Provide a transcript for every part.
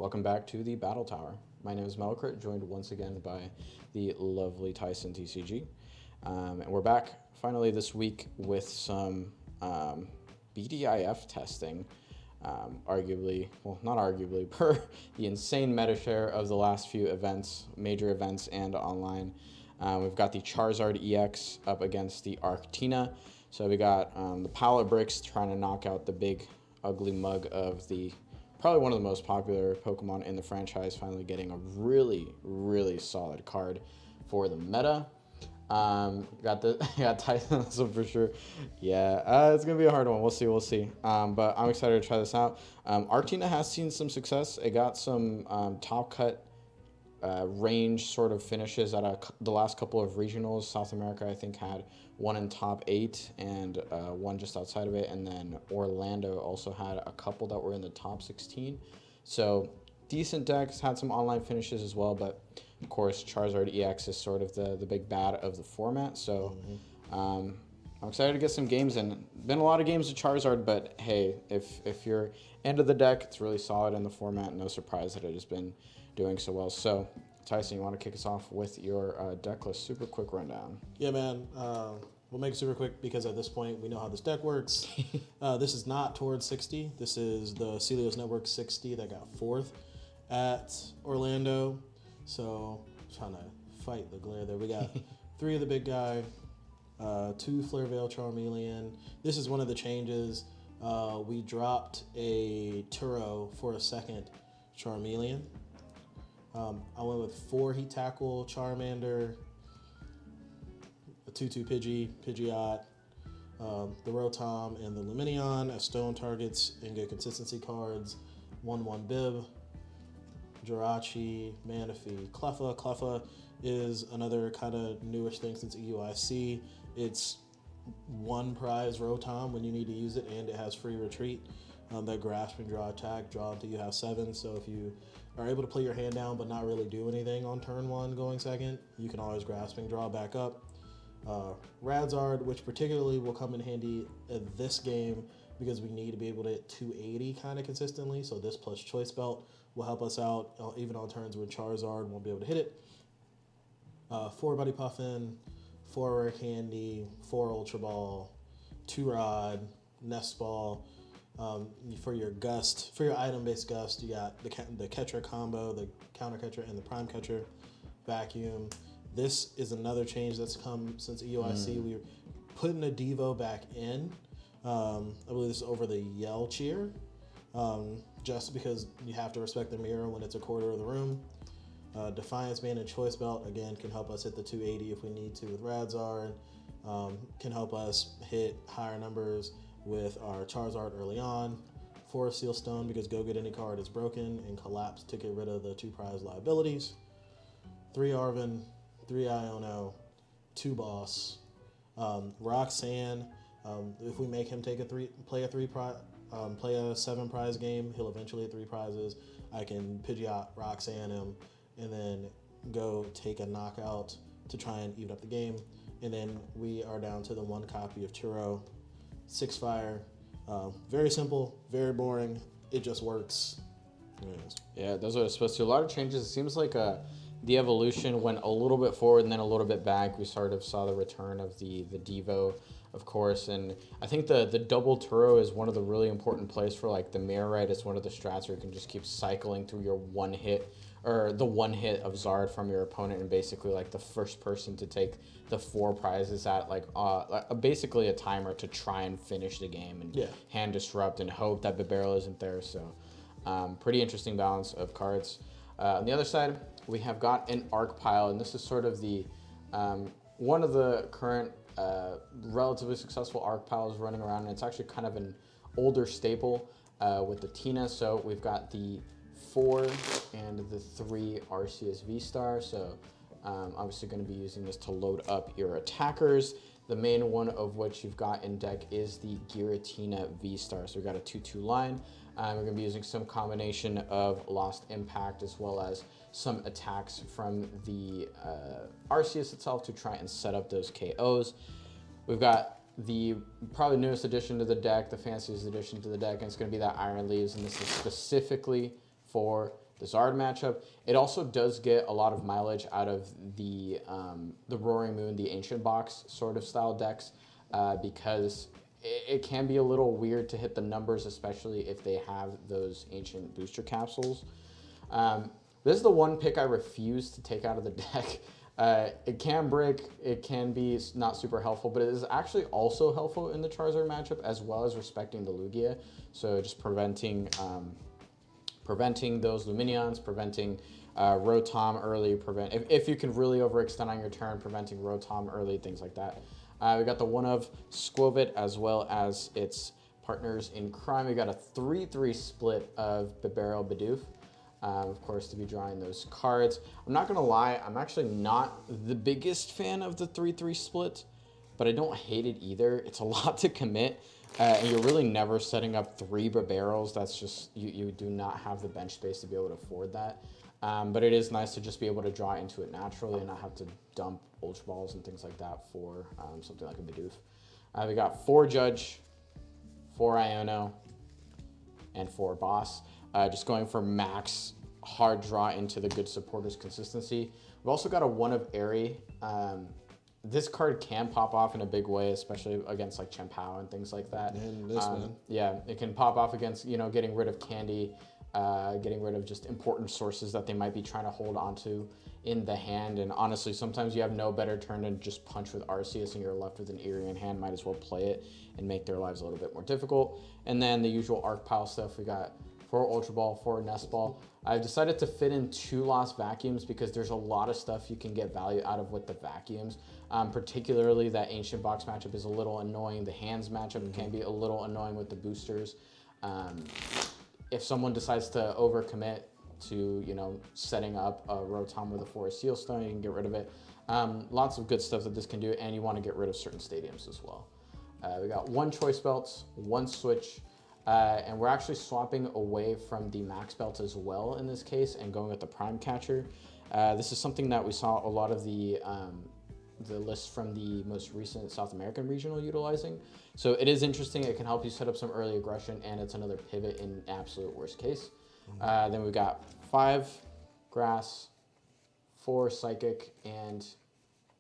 Welcome back to the Battle Tower. My name is Melkrit, joined once again by the lovely Tyson TCG. And we're back finally this week with some BDIF testing. Arguably, well, not arguably, per the insane meta share of the last few events, major events and online. We've got the Charizard EX up against the Arceus. So we got the Pallet Bricks trying to knock out the big ugly mug of the probably one of the most popular Pokemon in the franchise, finally getting a really solid card for the meta. Got Tyson for sure. Yeah, it's gonna be a hard one. We'll see. But I'm excited to try this out. Arctina has seen some success. It got some top cut range sort of finishes at the last couple of regionals. South America, I think, had one in top 8 and one just outside of it, and then Orlando also had a couple that were in the top 16. So decent decks, had some online finishes as well, but of course Charizard EX is sort of the big bad of the format. So I'm excited to get some games in. Been a lot of games with Charizard, but hey, if you're into the deck, it's really solid in the format. No surprise that it has been doing so well. So Tyson, you want to kick us off with your deck list? Super quick rundown. Yeah, man. We'll make it super quick because at this point we know how this deck works. This is not towards 60. This is the Celios Network 60 that got 4th at Orlando. So trying to fight the glare there. We got 3 of the big guy, 2 Flare Veil Charmeleon. This is one of the changes. We dropped a Turo for a second Charmeleon. I went with 4 Heat Tackle, Charmander, a 2/2 Pidgeot, the Rotom, and the Lumineon as stone targets and get consistency cards. 1/1 Bib, Jirachi, Manaphy, Cleffa. Cleffa is another kind of newish thing since EUIC. It's 1 prize Rotom when you need to use it, and it has free retreat. That grasp and draw attack, draw until you have 7. So if you are able to play your hand down but not really do anything on turn 1 going second, you can always grasp and draw back up. Radzard, which particularly will come in handy at this game because we need to be able to hit 280 kind of consistently. So this plus Choice Belt will help us out even on turns when Charizard won't be able to hit it. 4 Buddy Puffin, 4 Rare Candy, 4 Ultra Ball, 2 Rod, Nest Ball. For your Gust, for your item-based Gust, you got the Catcher combo, the Counter Catcher, and the Prime Catcher. Vacuum. This is another change that's come since EUIC. We're putting a Devo back in. I believe this is over the Yell Cheer, just because you have to respect the mirror when it's a quarter of the room. Defiance Band and Choice Belt, again, can help us hit the 280 if we need to with Radzard. Can help us hit higher numbers with our Charizard early on. 4 Seal Stone because Go Get Any card is broken, and Collapse to get rid of the 2 prize liabilities. 3 Arven, 3 Iono, 2 Boss. Roxanne, if we make him take play a 7 prize game, he'll eventually hit 3 prizes. I can Pidgeot Roxanne him and then go take a knockout to try and even up the game. And then we are down to the 1 copy of Turo. 6 Fire. Very simple, very boring. It just works. Yeah, those are supposed to. A lot of changes. It seems like the evolution went a little bit forward and then a little bit back. We sort of saw the return of the Devo, of course, and I think the double Turo is one of the really important plays for like the mirror, right? It's one of the strats where you can just keep cycling through your one hit or the 1 hit of Zard from your opponent, and basically like the first person to take the 4 prizes at like basically a timer to try and finish the game and hand disrupt and hope that the barrel isn't there. So pretty interesting balance of cards. On the other side, we have got an Arc Pile, and this is sort of the one of the current relatively successful Arc Piles running around, and it's actually kind of an older staple with the Tina. So we've got the 4 and the 3 Arceus V-Star. So obviously going to be using this to load up your attackers. The main one of which you've got in deck is the Giratina V-Star. So we've got a 2/2 line. We're going to be using some combination of Lost Impact as well as some attacks from the Arceus itself to try and set up those KOs. We've got the probably newest addition to the deck, the fanciest addition to the deck, and it's going to be that Iron Leaves, and this is specifically for Zard matchup. It also does get a lot of mileage out of the Roaring Moon, the Ancient Box sort of style decks, because it can be a little weird to hit the numbers, especially if they have those Ancient Booster Capsules. This is the one pick I refuse to take out of the deck. It can break, it can be not super helpful, but it is actually also helpful in the Charizard matchup, as well as respecting the Lugia. So just preventing those Luminions, preventing Rotom early, if you can really overextend on your turn, preventing Rotom early, things like that. We got the one of Squovit as well as its partners in crime. We got a 3-3 split of Bibarel Bidoof. Of course, to be drawing those cards. I'm not gonna lie, I'm actually not the biggest fan of the 3-3 split, but I don't hate it either. It's a lot to commit, and you're really never setting up 3 Bibarels. That's just, you do not have the bench space to be able to afford that. But it is nice to just be able to draw into it naturally and not have to dump Ultra Balls and things like that for something like a Bidoof. We got 4 Judge, 4 Iono, and 4 Boss. Just going for max hard draw into the good supporters consistency. We've also got a 1 of Airy. This card can pop off in a big way, especially against like Chien-Pao and things like that. And this one. Yeah, it can pop off against, getting rid of Candy, getting rid of just important sources that they might be trying to hold onto in the hand. And honestly, sometimes you have no better turn than just punch with Arceus and you're left with an Eerie in hand. Might as well play it and make their lives a little bit more difficult. And then the usual Arc Pile stuff. We got 4 Ultra Ball, 4 Nest Ball. I've decided to fit in 2 Lost Vacuums because there's a lot of stuff you can get value out of with the Vacuums. Particularly that Ancient Box matchup is a little annoying. The Hands matchup can be a little annoying with the boosters. If someone decides to overcommit to, setting up a Rotom with a Forest Seal Stone, you can get rid of it. Lots of good stuff that this can do, and you want to get rid of certain stadiums as well. We got 1 Choice Belts, 1 Switch, and we're actually swapping away from the Max Belt as well in this case and going with the Prime Catcher. This is something that we saw a lot of the lists from the most recent South American regional utilizing. So it is interesting. It can help you set up some early aggression, and it's another pivot in absolute worst case. Then we've got 5 Grass, 4 Psychic, and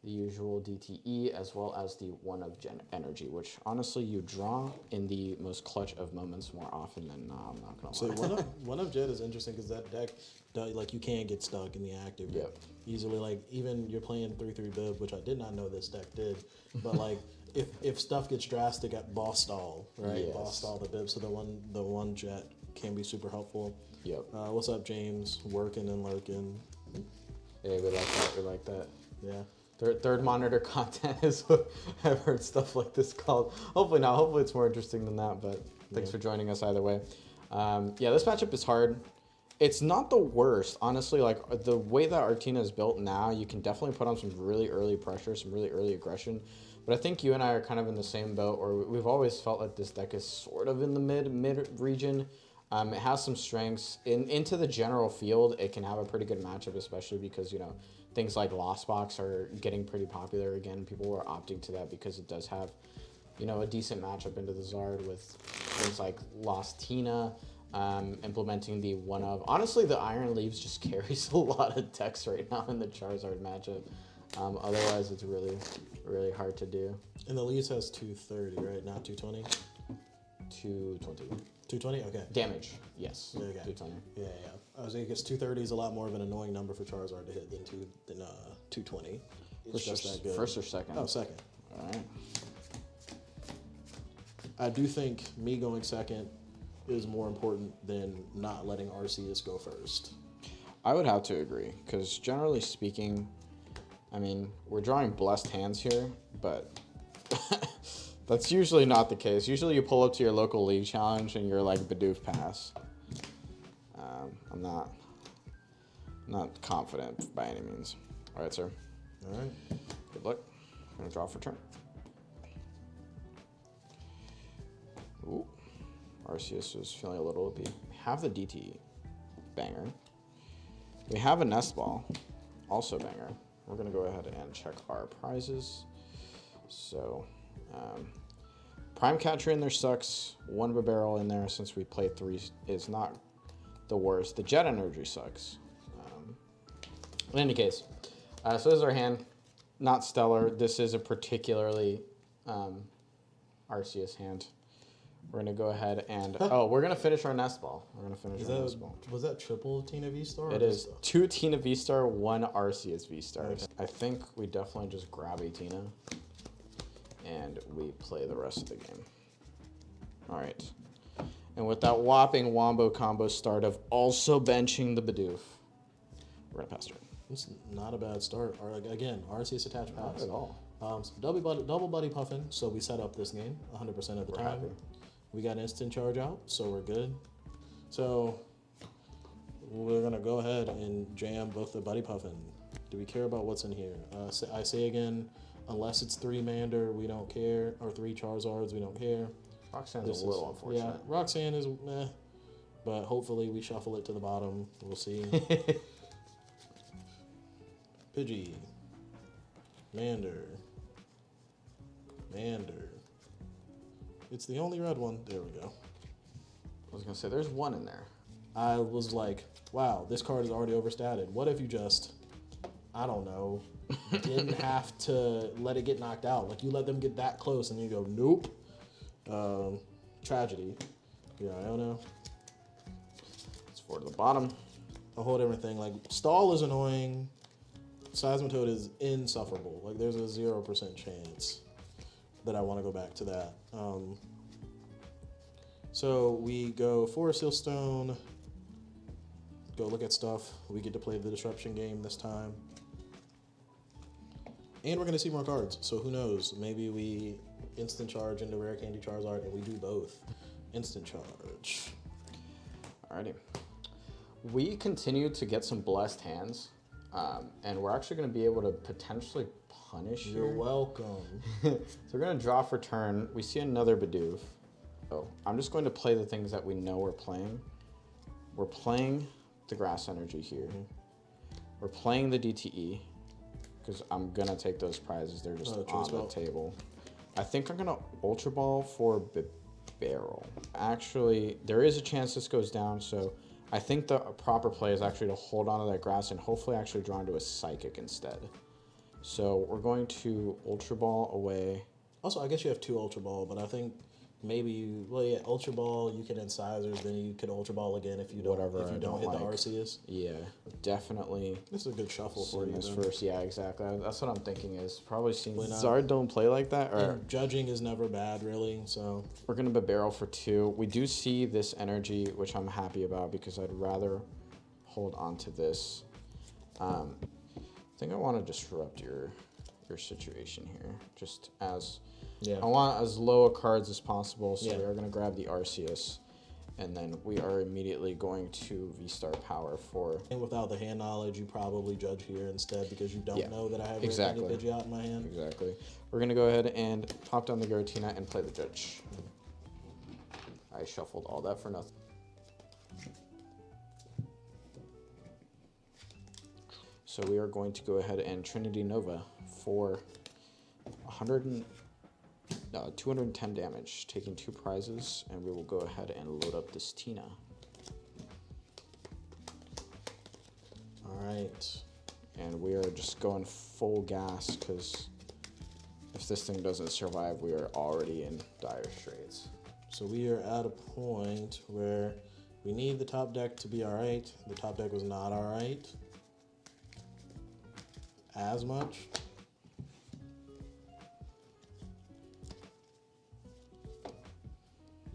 the usual DTE, as well as the 1 of Energy, which honestly you draw in the most clutch of moments more often than not. I'm not gonna lie. So one of Jet is interesting because that deck, like you can get stuck in the active. Yep. Easily, like even you're playing 3-3 Bib, which I did not know this deck did, but like if stuff gets drastic at Boss Stall, right? Yes. Boss Stall the Bib, so the one Jet can be super helpful. Yep. What's up, James? Working and lurking. Yeah, we like that. We like that. Yeah. Third monitor content is what I've heard stuff like this called. Hopefully not. Hopefully it's more interesting than that, but thanks for joining us either way. Yeah, this matchup is hard. It's not the worst, honestly. Like the way that Artina is built now, you can definitely put on some really early pressure, some really early aggression. But I think you and I are kind of in the same boat, or we've always felt like this deck is sort of in the mid region. It has some strengths. Into the general field, it can have a pretty good matchup, especially because, things like Lost Box are getting pretty popular again. People are opting to that because it does have, a decent matchup into the Zard with things like Lost Tina, implementing the 1 of. Honestly, the Iron Leaves just carries a lot of decks right now in the Charizard matchup. Otherwise, it's really, really hard to do. And the Leaves has 230, right? Not 220? 220. 220? Okay. Damage, yes. Okay. 220. Yeah. I was thinking 230 is a lot more of an annoying number for Charizard to hit than 220. It's just that good. First or second? Oh, second. All right. I do think me going second is more important than not letting Arceus go first. I would have to agree, because generally speaking, I mean, we're drawing blessed hands here, but that's usually not the case. Usually you pull up to your local league challenge and you're like Bidoof pass. I'm not confident by any means. All right, sir. All right. Good luck. I'm gonna draw for turn. Ooh, Arceus is feeling a little OP. We have the DT, banger. We have a Nest Ball, also banger. We're gonna go ahead and check our prizes. So, Prime Catcher in there sucks. 1 Bibarel in there, since we play 3, is not the worst. The jet energy sucks. In any case, so this is our hand. Not stellar. This is a particularly Arceus hand. We're going to go ahead and... Oh, we're going to finish our nest ball. We're going to finish our nest ball. Was that triple Tina V-Star? It is 2 Tina V-Star, 1 Arceus V-Stars. Okay. I think we definitely just grab a Tina and we play the rest of the game. All right. And with that whopping wombo combo start of also benching the Bidoof, we're going to pass turn. It's not a bad start. Again, Arceus attached pass. Not at all. Double buddy puffin, so we set up this game 100% of the time. Happy. We got instant charge out, so we're good. So we're gonna go ahead and jam both the buddy puffin. Do we care about what's in here? I say again, unless it's 3 Mander, we don't care, or 3 Charizards, we don't care. Roxanne's a little unfortunate. Yeah, Roxanne is meh, but hopefully we shuffle it to the bottom. We'll see. Pidgey. Mander. It's the only red one. There we go. I was going to say, there's 1 in there. I was like, wow, this card is already overstated. What if you just, I don't know, didn't have to let it get knocked out? Like, you let them get that close and you go, nope. Tragedy. Yeah, I don't know. It's 4 to the bottom. A whole different thing. Like, Stall is annoying. Seismitoad is insufferable. Like, there's a 0% chance that I want to go back to that. So we go for Seal Stone, go look at stuff. We get to play the Disruption game this time. And we're going to see more cards, so who knows? Maybe we instant charge into Rare Candy Charizard and we do both. Instant charge. Alrighty. We continue to get some blessed hands, and we're actually going to be able to potentially punish You're here. welcome. So we're going to draw for turn. We see another Bidoof. So I'm just going to play the things that we know we're playing. We're playing the Grass Energy here. We're playing the DTE, because I'm going to take those prizes. They're just on the table. I think I'm going to Ultra Ball for Barrel. Actually, there is a chance this goes down, so I think the proper play is actually to hold on to that grass and hopefully actually draw into a Psychic instead. So we're going to Ultra Ball away. Also, I guess you have 2 Ultra Ball, but I think maybe Ultra Ball, you can incisors, then you could Ultra Ball again if you don't, hit the Arceus. Yeah, definitely. This is a good shuffle for you. This first, yeah, exactly. That's what I'm thinking is probably seeing Zard don't play like that. Or and judging is never bad, really. So we're gonna barrel for 2. We do see this energy, which I'm happy about because I'd rather hold on to this. I think I want to disrupt your situation here, just as. Yeah. I want as low a cards as possible, so we are going to grab the Arceus, and then we are immediately going to V-Star Power for... And without the hand knowledge, you probably judge here instead because you don't know that I have exactly. Pidgey out in my hand. Exactly. We're going to go ahead and pop down the Giratina and play the Judge. I shuffled all that for nothing. So we are going to go ahead and Trinity Nova for 210 damage, taking 2 prizes, and we will go ahead and load up this Tina. All right. And we are just going full gas because if this thing doesn't survive, we are already in dire straits. So we are at a point where we need the top deck to be all right. The top deck was not all right as much.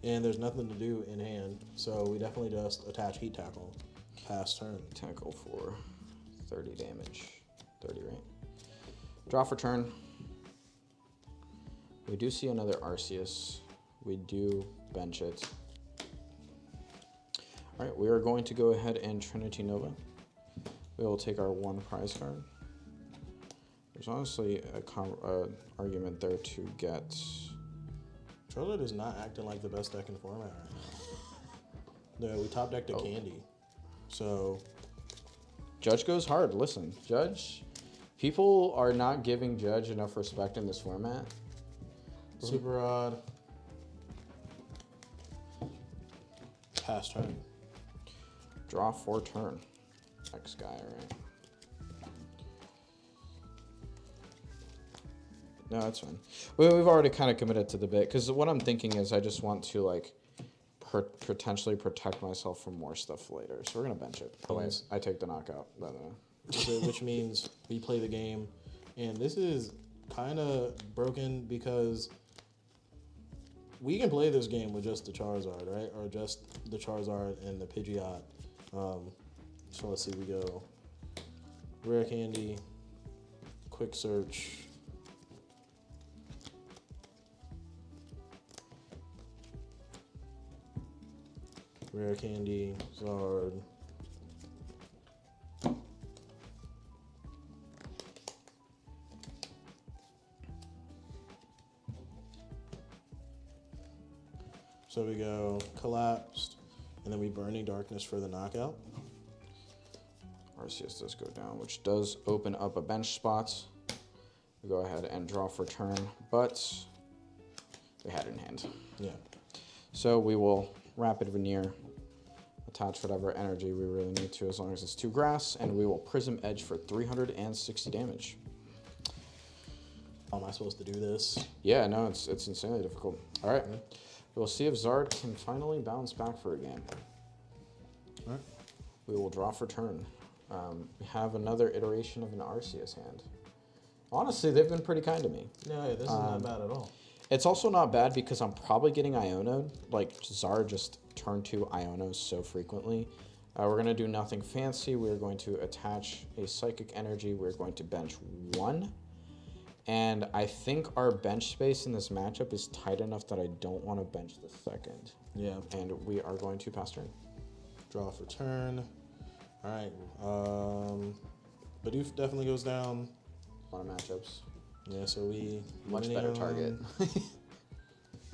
And there's nothing to do in hand, so we definitely just attach Heat Tackle. Pass turn. Tackle for 30 damage. 30, right? Draw for turn. We do see another Arceus. We do bench it. All right, we are going to go ahead and Trinity Nova. We will take our 1 prize card. There's honestly an argument there to get... Charizard is not acting like the best deck in the format right now. We top decked a Candy. So... Judge goes hard. Listen, Judge... People are not giving Judge enough respect in this format. Super odd. Pass turn. draw for turn. X guy, right? No, that's fine. We've already kind of committed to the bit, because what I'm thinking is I just want to, like, potentially protect myself from more stuff later. So we're going to bench it. Otherwise, I take the knockout, by the way. Which means we play the game. And this is kind of broken because we can play this game with just the Charizard, right? Or just the Charizard and the Pidgeot. So let's see, we go Rare Candy, Quick Search, Rare Candy, Zard, so we go Collapsed, and then we Burning Darkness for the knockout. Arceus does go down, which does open up a bench spot. We go ahead and draw for turn, but we had it in hand. Yeah. So we will Rapid Veneer, attach whatever energy we really need to, as long as it's 2 grass, and we will Prism Edge for 360 damage. How am I supposed to do this? Yeah, no, it's insanely difficult. All right, we'll see if Zard can finally bounce back for a game. All right. We will draw for turn. We have another iteration of an Arceus hand. Honestly, they've been pretty kind to me. No, this is not bad at all. It's also not bad because I'm probably getting Iono'd. Like, Zard just turn 2 Ionos so frequently. We're going to do nothing fancy. We're going to attach a Psychic Energy. We're going to bench 1. And I think our bench space in this matchup is tight enough that I don't want to bench the second. Yeah. And we are going to pass turn. Draw for turn. All right. Bidoof definitely goes down. A lot of matchups. Yeah, so we... Much better target.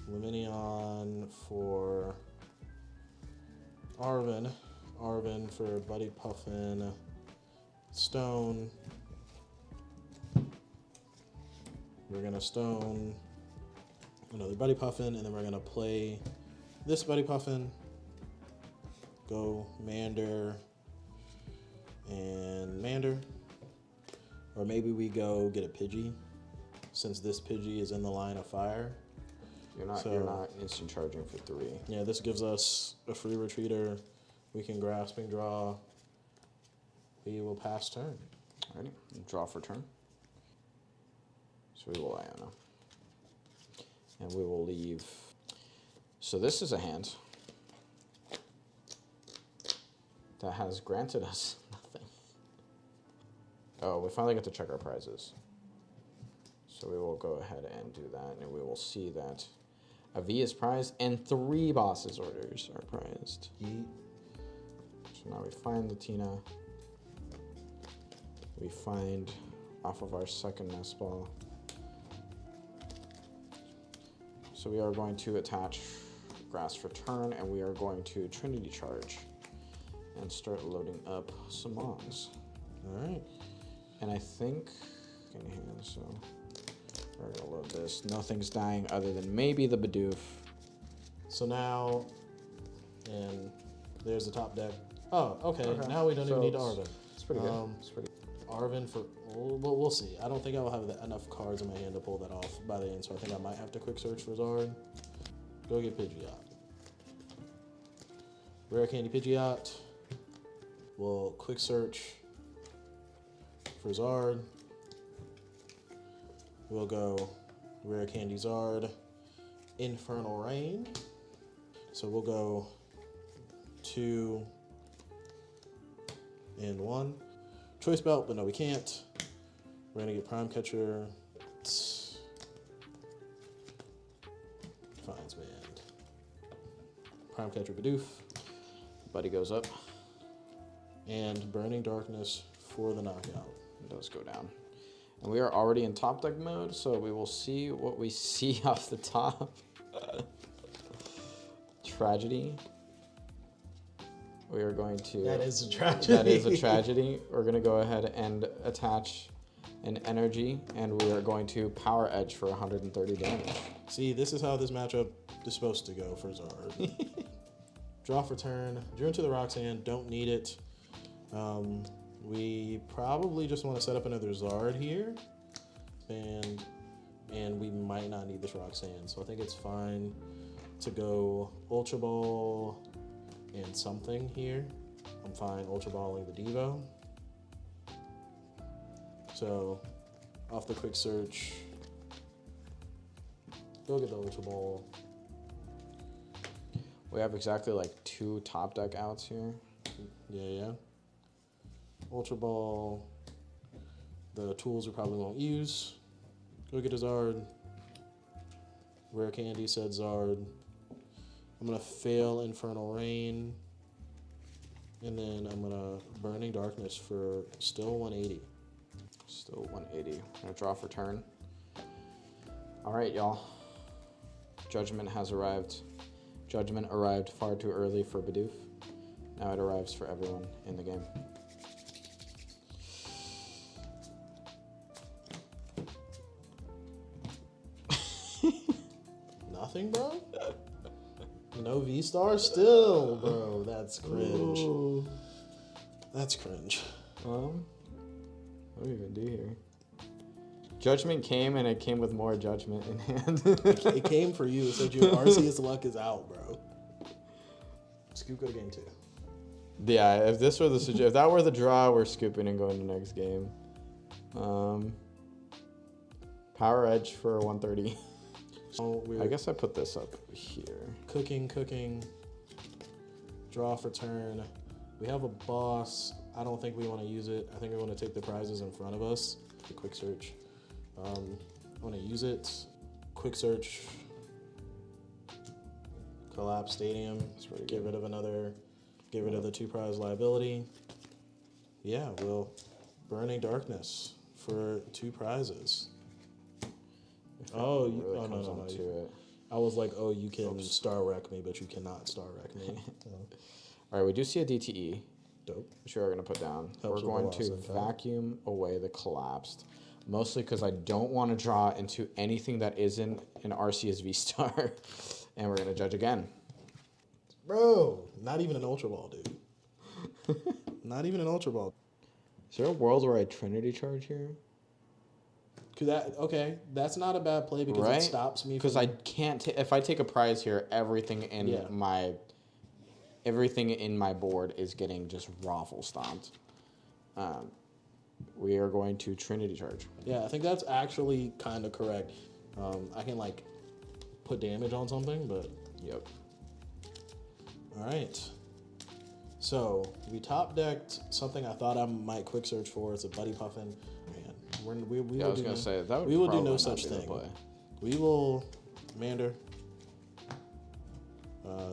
Luminion for Arven. Arven for Buddy Puffin. Stone. We're going to Stone another Buddy Puffin, and then we're going to play this Buddy Puffin. Go Mander and Mander. Or maybe we go get a Pidgey, since this Pidgey is in the line of fire. You're not instant charging for 3. Yeah, this gives us a free retreater. We can Grasping Draw. We will pass turn. Ready? Draw for turn. So we will Iono. And we will leave. So this is a hand that has granted us nothing. Oh, we finally get to check our prizes. So we will go ahead and do that, and we will see that a V is prized and 3 bosses orders are prized. Yeet. So now we find the Tina. We find off of our second nest ball. So we are going to attach Grass for turn, and we are going to Trinity Charge and start loading up some Mongs. All right. And I think in hand, so we're gonna load this. Nothing's dying other than maybe the Bidoof. So now, and there's the top deck. Oh, okay. Now we don't even need Arven. It's pretty good. It's pretty. Arven for, well, we'll see. I don't think I will have enough cards in my hand to pull that off by the end, so I think I might have to Quick Search for Zard. Go get Pidgeot. Rare Candy Pidgeot. We'll Quick Search for Zard. We'll go Rare Candy Zard. Infernal Rain. So we'll go 2 and 1. Choice Belt, but no, we can't. We're gonna get Prime Catcher. Finds Band. Prime Catcher Bidoof. Buddy goes up. And Burning Darkness for the knockout. It does go down. And we are already in top deck mode, so we will see what we see off the top. Tragedy. We are going to... That is a tragedy. That is a tragedy. We're going to go ahead and attach an energy, and we are going to Power Edge for 130 damage. See, this is how this matchup is supposed to go for Zard. Draw for turn. Drew into the Roxanne. Don't need it. We probably just want to set up another Zard here. And we might not need this Roxanne. So I think it's fine to go Ultra Ball and something here. I'm fine Ultra Balling the Devo. So off the quick search, go get the Ultra Ball. We have exactly like 2 top deck outs here. Yeah. Ultra Ball. The tools we probably won't use. Go get a Zard. Rare Candy said Zard. I'm gonna fail Infernal Rain. And then I'm gonna Burning Darkness for still 180. Still 180. Gonna draw for turn. All right, y'all. Judgment has arrived. Judgment arrived far too early for Bidoof. Now it arrives for everyone in the game. Nothing, bro? No V-Star? Still, bro. That's cringe. Ooh. That's cringe. What do we even do here? Judgment came, and it came with more judgment in hand. It came for you. It said your Arceus luck is out, bro. Scoop go to game 2. Yeah, if this were if that were the draw, we're scooping and going to next game. Power Edge for 130. I guess I put this up here. Cooking. Draw for turn. We have a boss. I don't think we want to use it. I think we want to take the prizes in front of us. The quick search. I want to use it. Quick search. Collapse Stadium. Get rid of the 2 prize liability. Yeah, we'll Burning Darkness for 2 prizes. Oh, no. I was like, oh, you can star wreck me, but you cannot star wreck me. All right, we do see a DTE. Dope. Which we're going to put down. We're going to vacuum away the collapsed. Mostly because I don't want to draw into anything that isn't an Arceus V-Star. And we're going to judge again. Bro, not even an Ultra Ball, dude. Not even an Ultra Ball. Is there a world where I Trinity Charge here? That's not a bad play because it stops me. Because I can't. If I take a prize here, everything in my board is getting just raffle stomped. We are going to Trinity Charge. Yeah, I think that's actually kind of correct. I can put damage on something, but yep. All right. So we top decked something I thought I might quick search for. It's a Buddy Puffin. Man, we will do no such thing. We will Mander.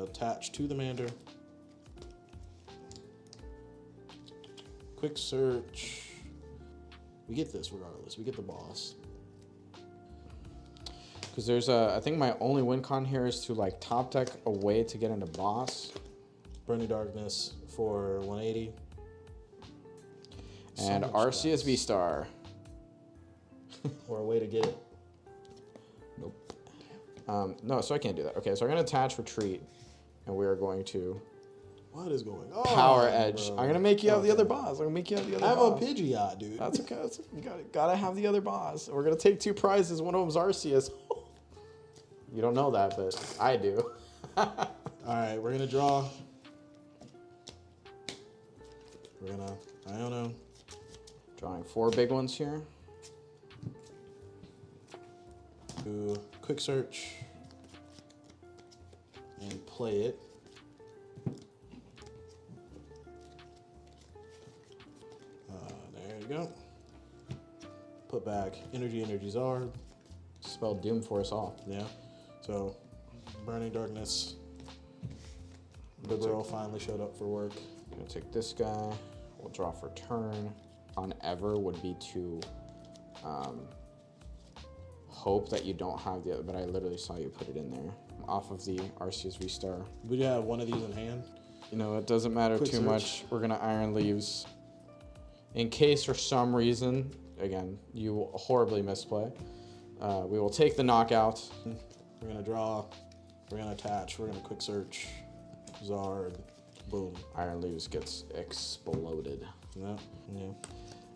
Attach to the Mander. Quick search. We get this regardless. We get the boss. Because there's I think my only win con here is to top deck a way to get into boss. Burning Darkness for 180. And Arceus V-Star. Or a way to get it. Nope. No, so I can't do that. Okay, so I'm going to attach Retreat. And we are going to... What is going on? Power Edge. Bro. I'm going to make you have the other boss. I'm going to make you have the other boss. I have a Pidgeot, dude. That's okay. You gotta have the other boss. We're going to take 2 prizes. One of them's Arceus. You don't know that, but I do. All right, we're going to draw. I don't know. Drawing 4 big ones here. Do quick search. And play it. There you go. Put back Energy Zard. Spelled doom for us all. Yeah. So, Burning Darkness. Liberal finally showed up for work. I'm going to take this guy. We'll draw for turn. On Ever would be to hope that you don't have the other, but I literally saw you put it in there. Off of the Arceus V-Star. Would you have one of these in hand? You know, it doesn't matter too much. We're going to Iron Leaves. In case for some reason, again, you horribly misplay, we will take the knockout. We're going to draw. We're going to attach. We're going to quick search. Zard. Boom. Iron Leaves gets exploded. Yeah. Yeah.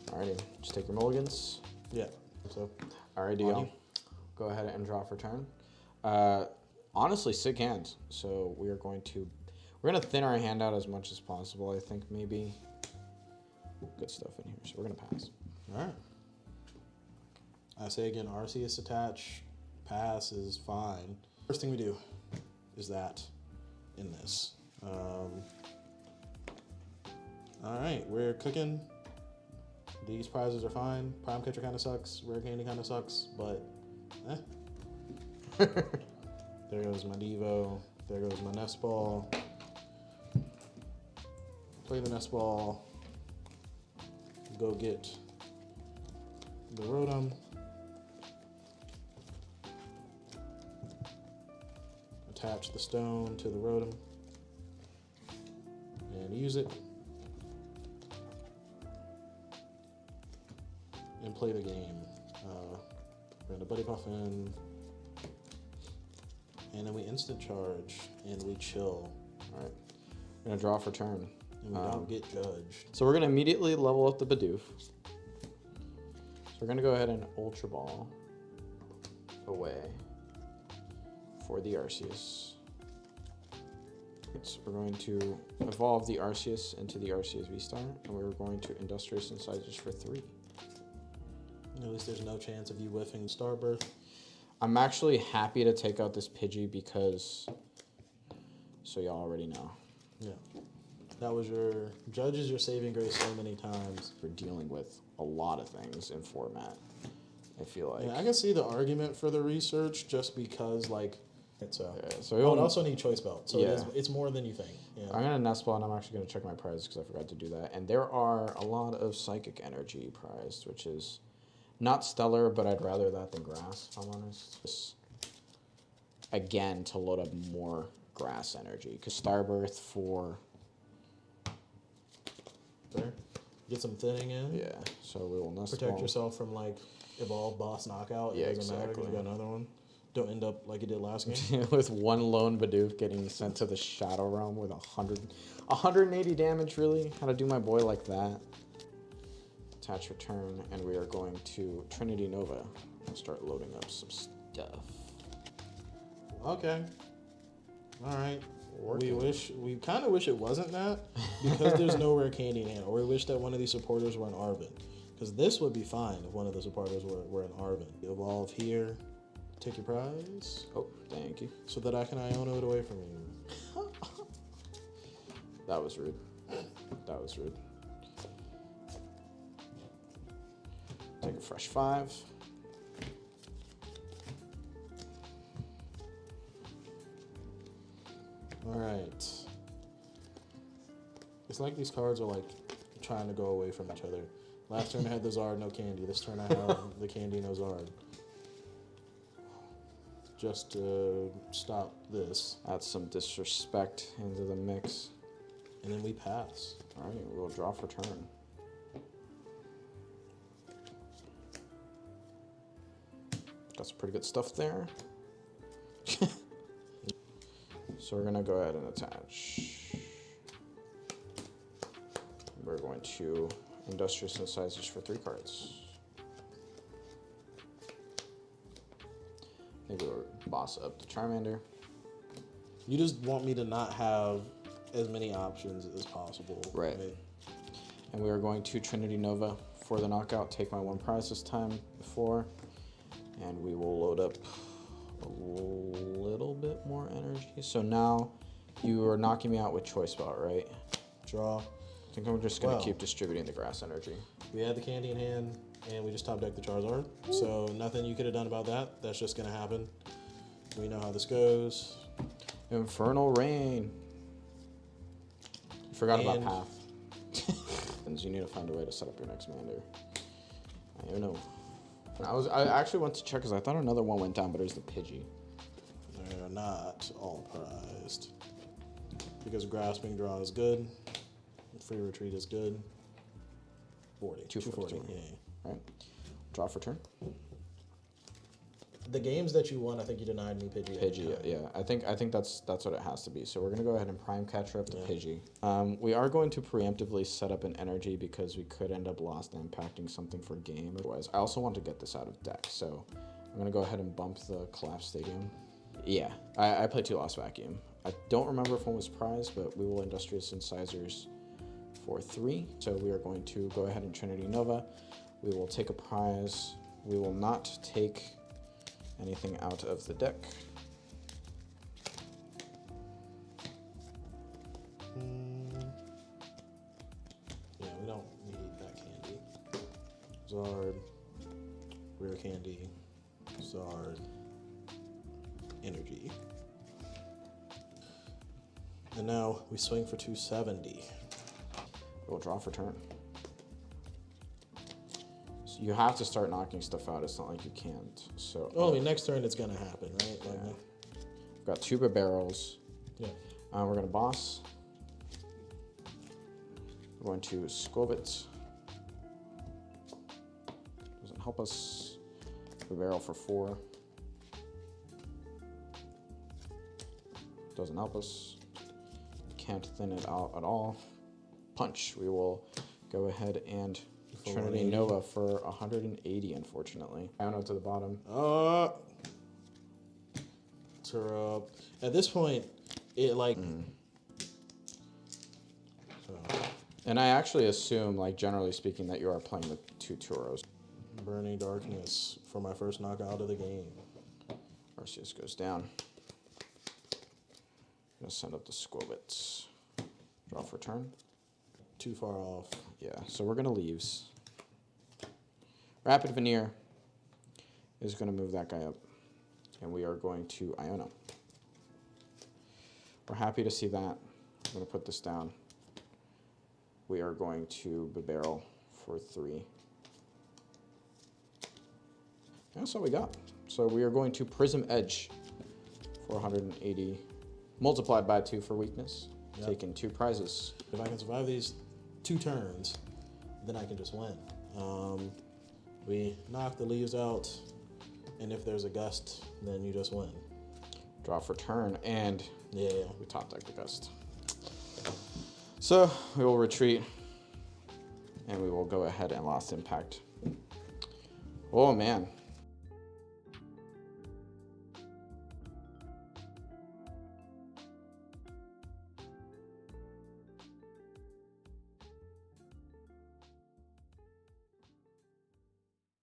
Alrighty, just take your mulligans. Yeah. So. Alrighty, y'all. Go ahead and draw for turn. Honestly, sick hand. So we're gonna thin our hand out as much as possible. I think maybe good stuff in here. So we're gonna pass. All right. I say again, Arceus attach. Pass is fine. First thing we do is that in this. All right, we're cooking. These prizes are fine. Prime Catcher kind of sucks. Rare Candy kind of sucks, but There goes my Devo. There goes my Nest Ball. Play the Nest Ball. Go get the Rotom. Attach the stone to the Rotom. And use it. And play the game. Bring the Buddy Puff in. And then we instant charge and we chill. All right. We're going to draw for turn. And we don't get judged. So we're going to immediately level up the Bidoof. So we're going to go ahead and Ultra Ball away for the Arceus. So we're going to evolve the Arceus into the Arceus V-Star, and we're going to Industrious Incisors for 3. At least there's no chance of you whiffing Starbirth. I'm actually happy to take out this Pidgey because, so y'all already know. Yeah. That was your, Judge is your saving grace so many times. We're dealing with a lot of things in format, I feel like. Yeah, I can see the argument for the research just because, like, so. Yeah, so I would also need Choice Belt, so yeah. it's more than you think. Yeah. I'm going to Nest Ball, and I'm actually going to check my prize because I forgot to do that. And there are a lot of Psychic Energy prized, which is not stellar, but I'd rather that than Grass, if I'm honest. Just, again, to load up more Grass energy. Because Starbirth for... There. Get some thinning in. Yeah, so we will Nest Protect Ball. yourself from, like, Evolve, Boss, Knockout. Yeah, It doesn't matter exactly. because you got another one. Don't end up like you did last game. With one lone Bidoof getting sent to the Shadow Realm with 180 damage, really? How to do my boy like that? Attach return, and we are going to Trinity Nova and start loading up some stuff. Okay. All right. Working. We kind of wish it wasn't that because there's no rare candy in hand. Or we wish that one of these supporters were an Arven. Because this would be fine if one of the supporters were an Arven. Evolve here. Take your prize. Oh, thank you. So that I can Iono it away from you. That was rude. That was rude. Take a fresh 5. All right. It's like these cards are like trying to go away from each other. Last turn I had the Zard, no candy. This turn I have the candy, no Zard. Just to stop this. Add some disrespect into the mix. And then we pass. All right, we'll draw for turn. Got some pretty good stuff there. So we're going to go ahead and attach. We're going to Industrious Incisors for 3 cards. Maybe we'll boss up the Charmander. You just want me to not have as many options as possible. Right. And we are going to Trinity Nova for the knockout. Take my 1 prize this time before. And we will load up a little bit more energy. So now you are knocking me out with Choice Belt, right? Draw. I think I'm just going to keep distributing the grass energy. We had the candy in hand, and we just top decked the Charizard. So nothing you could have done about that. That's just going to happen. We know how this goes. Infernal Rain. You forgot about Path. And you need to find a way to set up your next Mander. I don't know. I actually went to check because I thought another one went down, but it was the Pidgey. They're not all prized. Because Grasping Draw is good. Free Retreat is good. 40. 240. Yeah. Right. Draw for turn. the games that you won, I think you denied me Pidgey. Pidgey, yeah. I think that's what it has to be. So we're gonna go ahead and prime catcher up to Pidgey. We are going to preemptively set up an energy because we could end up lost impacting something for game. Otherwise, I also want to get this out of deck, so I'm gonna go ahead and bump the Collapse Stadium. Yeah, I played 2 Lost Vacuum. I don't remember if one was prize, but we will Industrious Incisors for 3. So we are going to go ahead and Trinity Nova. We will take a prize. We will not take anything out of the deck. Yeah, we don't need that candy. Zard, Rare Candy, Zard, Energy. And now we swing for 270. We'll draw for turn. So you have to start knocking stuff out. It's not like you can't. So Only next turn it's gonna happen, right? Like, yeah. We've got 2 barrels. Yeah. We're gonna boss. We're going to Squobit. Doesn't help us. Barrel for 4. Doesn't help us. Can't thin it out at all. Punch. We will go ahead and Trinity Nova for 180, unfortunately. Iono to the bottom. Turbo. At this point, it like. And I actually assume, like generally speaking, that you are playing the 2 Turos. Burning Darkness for my first knockout of the game. Arceus goes down. Gonna send up the Squobits. Draw for turn. Too far off. Yeah, so we're gonna leaves. Rapid Veneer is gonna move that guy up. And we are going to Iono. We're happy to see that. I'm gonna put this down. We are going to barrel for 3. That's all we got. So we are going to Prism Edge for 180, multiplied by 2 for weakness. Yep. Taking 2 prizes. If I can survive these 2 turns, then I can just win. We knock the leaves out, and if there's a gust, then you just win. Draw for turn, and yeah, we top deck the gust. So we will retreat, and we will go ahead and Lost Impact. Oh man.